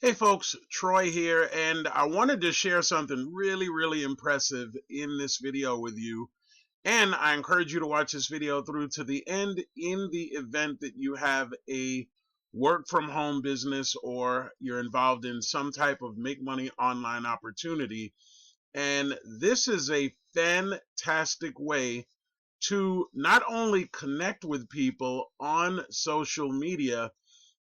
Hey folks, Troy here, and I wanted to share something really impressive in this video with you. And I encourage you to watch this video through to the end in the event that you have a work from home business or you're involved in some type of make money online opportunity. And this is a fantastic way to not only connect with people on social media,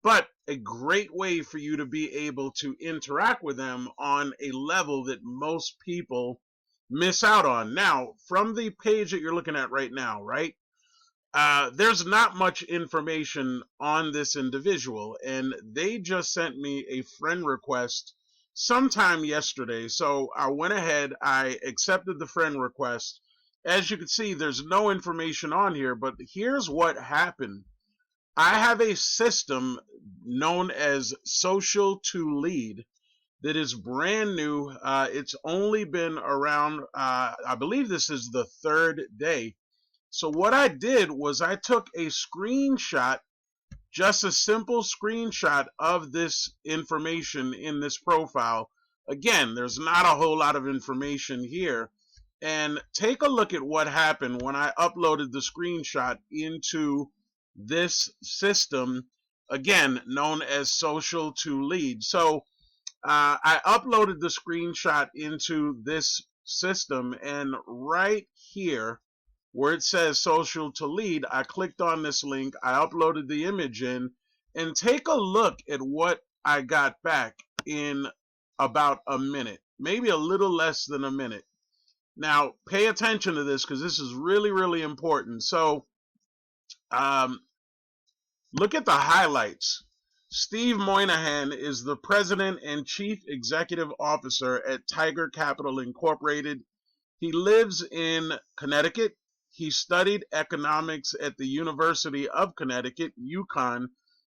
but a great way for you to be able to interact with them on a level that most people miss out on. Now, from the page that you're looking at right now, right? There's not much information on this individual, and they just sent me a friend request sometime yesterday. So I went ahead, I accepted the friend request. As you can see, there's no information on here, but here's what happened. I have a system known as Social2Lead that is brand new. It's only been around, I believe this is the third day. So what I did was I took a screenshot, just a simple screenshot of this information in this profile. Again, there's not a whole lot of information here. And take a look at what happened when I uploaded the screenshot into this system, again known as Social2Lead. So I uploaded the screenshot into this system, and right here where it says Social2Lead, I clicked on this link, I uploaded the image in, and take a look at what I got back in about a minute, maybe a little less than a minute. Now pay attention to this because this is really important. So look at the highlights. Steve Moynihan is the president and chief executive officer at Tiger Capital Incorporated. He lives in Connecticut. He studied economics at the University of Connecticut, UConn,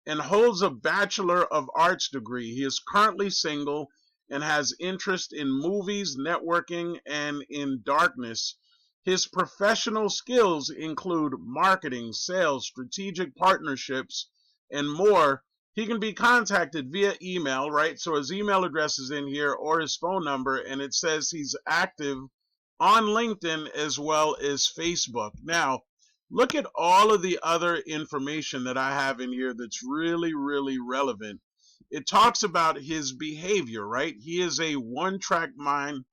and holds a Bachelor of Arts degree. He is currently single and has interest in movies, networking, and in darkness. His professional skills include marketing, sales, strategic partnerships, and more. He can be contacted via email, right? So his email address is in here, or his phone number, and it says he's active on LinkedIn as well as Facebook. Now, look at all of the other information that I have in here that's really relevant. It talks about his behavior, right? He is a one-track mind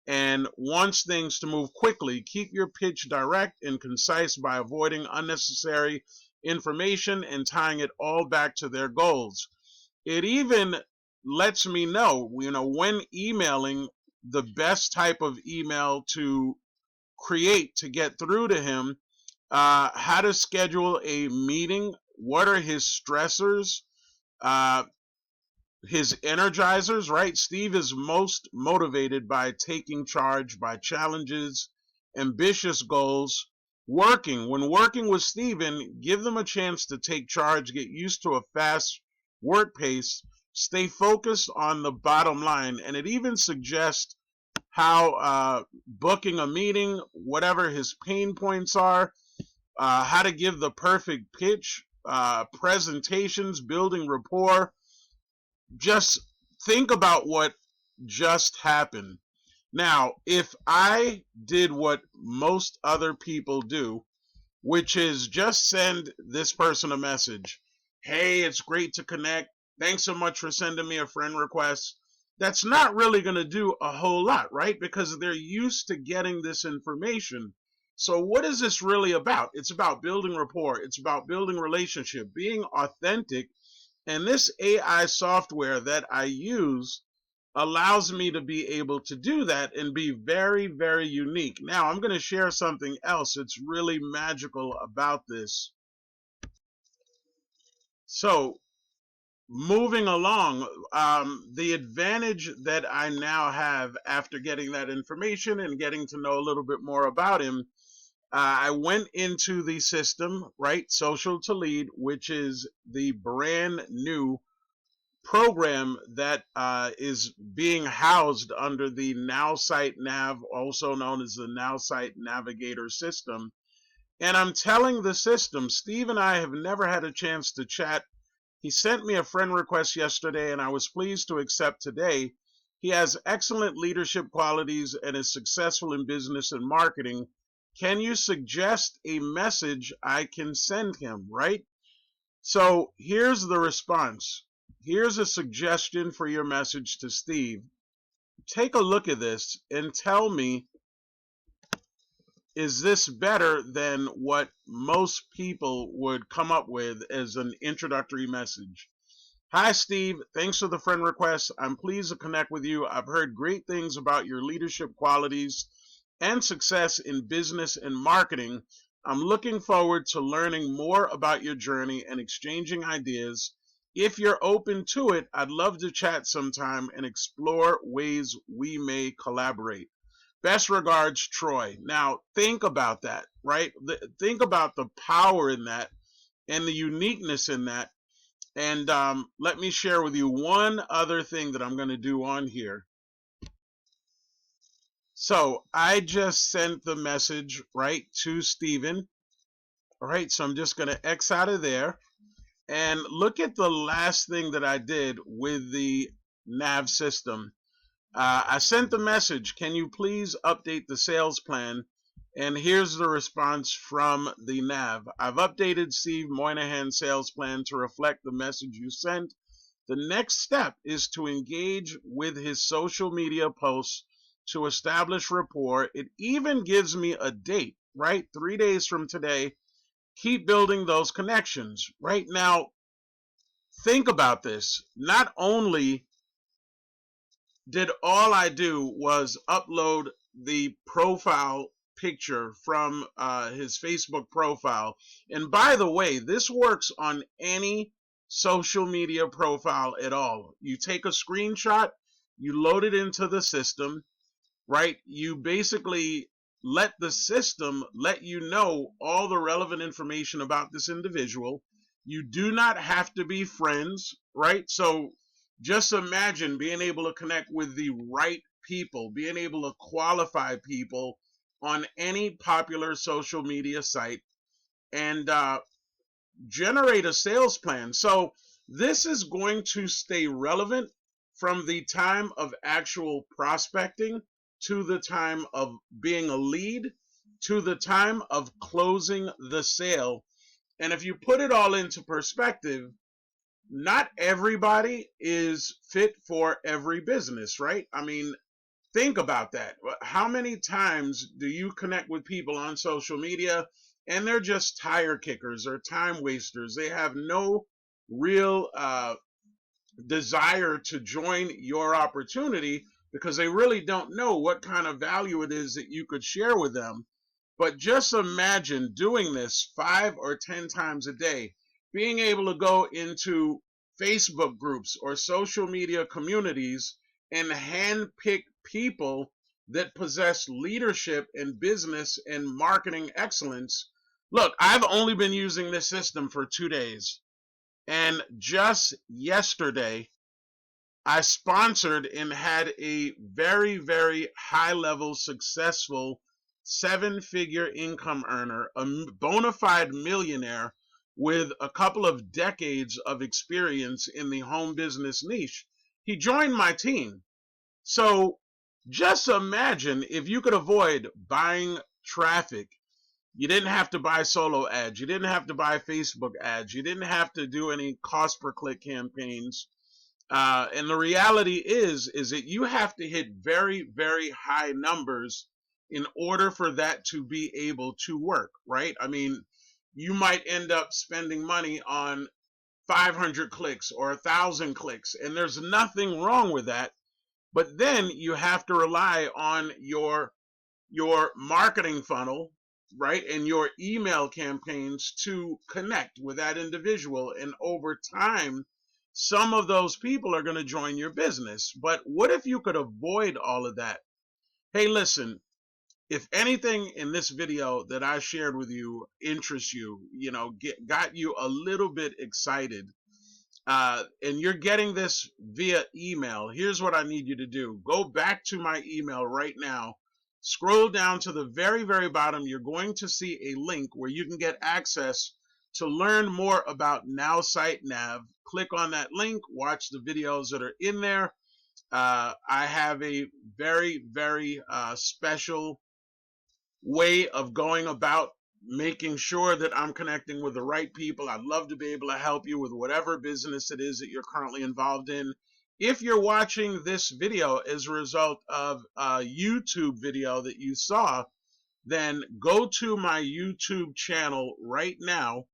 and wants things to move quickly. Keep your pitch direct and concise by avoiding unnecessary information and tying it all back to their goals. It even lets me know, when emailing, the best type of email to create to get through to him, how to schedule a meeting, what are his stressors, his energizers, right? Steve is most motivated by taking charge, by challenges, ambitious goals. When working with Steven, give them a chance to take charge, get used to a fast work pace, stay focused on the bottom line. And it even suggests how booking a meeting, whatever his pain points are, how to give the perfect pitch, presentations, building rapport. Just think about what just happened. Now, if I did what most other people do, which is just send this person a message, hey, it's great to connect, thanks so much for sending me a friend request, that's not really going to do a whole lot, right? Because they're used to getting this information. So what is this really about? It's about building rapport. It's about building relationship, being authentic. And this AI software that I use allows me to be able to do that and be very unique. Now, I'm going to share something else that's really magical about this. So, moving along, the advantage that I now have after getting that information and getting to know a little bit more about him, I went into the system, right, Social2Lead, which is the brand new program that is being housed under the Nowsite Nav, also known as the Nowsite Navigator system. And I'm telling the system, Steve and I have never had a chance to chat He sent me a friend request yesterday and I was pleased to accept today. He has excellent leadership qualities and is successful in business and marketing. Can you suggest a message I can send him, right? So here's the response. Here's a suggestion for your message to Steve. Take a look at this and tell me, is this better than what most people would come up with as an introductory message? Hi, Steve. Thanks for the friend request. I'm pleased to connect with you. I've heard great things about your leadership qualities and success in business and marketing. I'm looking forward to learning more about your journey and exchanging ideas. If you're open to it, I'd love to chat sometime and explore ways we may collaborate. Best regards, Troy. Now, think about that, right? Think about the power in that and the uniqueness in that. And let me share with you one other thing that I'm going to do on here. So I just sent the message right to Steven. All right, so I'm just going to X out of there. And look at the last thing that I did with the nav system. I sent the message, can you please update the sales plan? And here's the response from the nav. I've updated Steve Moynihan's sales plan to reflect the message you sent. The next step is to engage with his social media posts to establish rapport. It even gives me a date, right? 3 days from today. Keep building those connections. Right now, think about this. Not only did all I do was upload the profile picture from his Facebook profile. And by the way, this works on any social media profile at all. You take a screenshot, you load it into the system, right? You basically let the system let you know all the relevant information about this individual. You do not have to be friends, right? So just imagine being able to connect with the right people, being able to qualify people on any popular social media site and generate a sales plan. So this is going to stay relevant from the time of actual prospecting to the time of being a lead to the time of closing the sale. And if you put it all into perspective, not everybody is fit for every business, right? I mean, think about that. How many times do you connect with people on social media and they're just tire kickers or time wasters? They have no real desire to join your opportunity because they really don't know what kind of value it is that you could share with them. But just imagine doing this 5 or 10 times a day, being able to go into Facebook groups or social media communities and handpick people that possess leadership in business and marketing excellence. Look, I've only been using this system for 2 days. And just yesterday, I sponsored and had a very, very high level, successful 7-figure income earner, a bona fide millionaire with a couple of decades of experience in the home business niche. He joined my team. So just imagine if you could avoid buying traffic. You didn't have to buy solo ads. You didn't have to buy Facebook ads. You didn't have to do any cost per click campaigns. And the reality is that you have to hit very, very high numbers in order for that to be able to work, right? I mean, you might end up spending money on 500 clicks or 1,000 clicks, and there's nothing wrong with that. But then you have to rely on your marketing funnel, right, and your email campaigns to connect with that individual. And over time, some of those people are going to join your business. But what if you could avoid all of that? Hey, listen, if anything in this video that I shared with you interests you, got you a little bit excited, and you're getting this via email, here's what I need you to do. Go back to my email right now. Scroll down to the very, very bottom. You're going to see a link where you can get access to learn more about Nowsite Nav. click on that link, watch the videos that are in there. I have a very, very special way of going about making sure that I'm connecting with the right people. I'd love to be able to help you with whatever business it is that you're currently involved in. If you're watching this video as a result of a YouTube video that you saw, then go to my YouTube channel right now,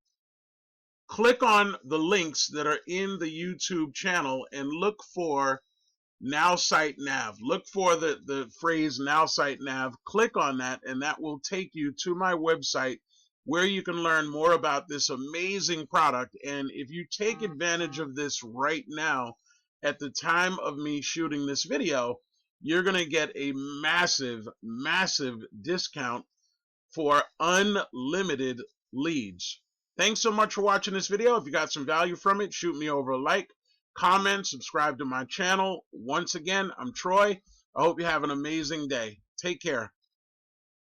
click on the links that are in the YouTube channel, and look for Nowsite Nav. Look for the phrase Nowsite Nav. Click on that, and that will take you to my website where you can learn more about this amazing product. And if you take advantage of this right now, at the time of me shooting this video, you're going to get a massive, massive discount for unlimited leads. Thanks so much for watching this video. If you got some value from it, shoot me over a like, comment, subscribe to my channel. Once again, I'm Troy. I hope you have an amazing day. Take care.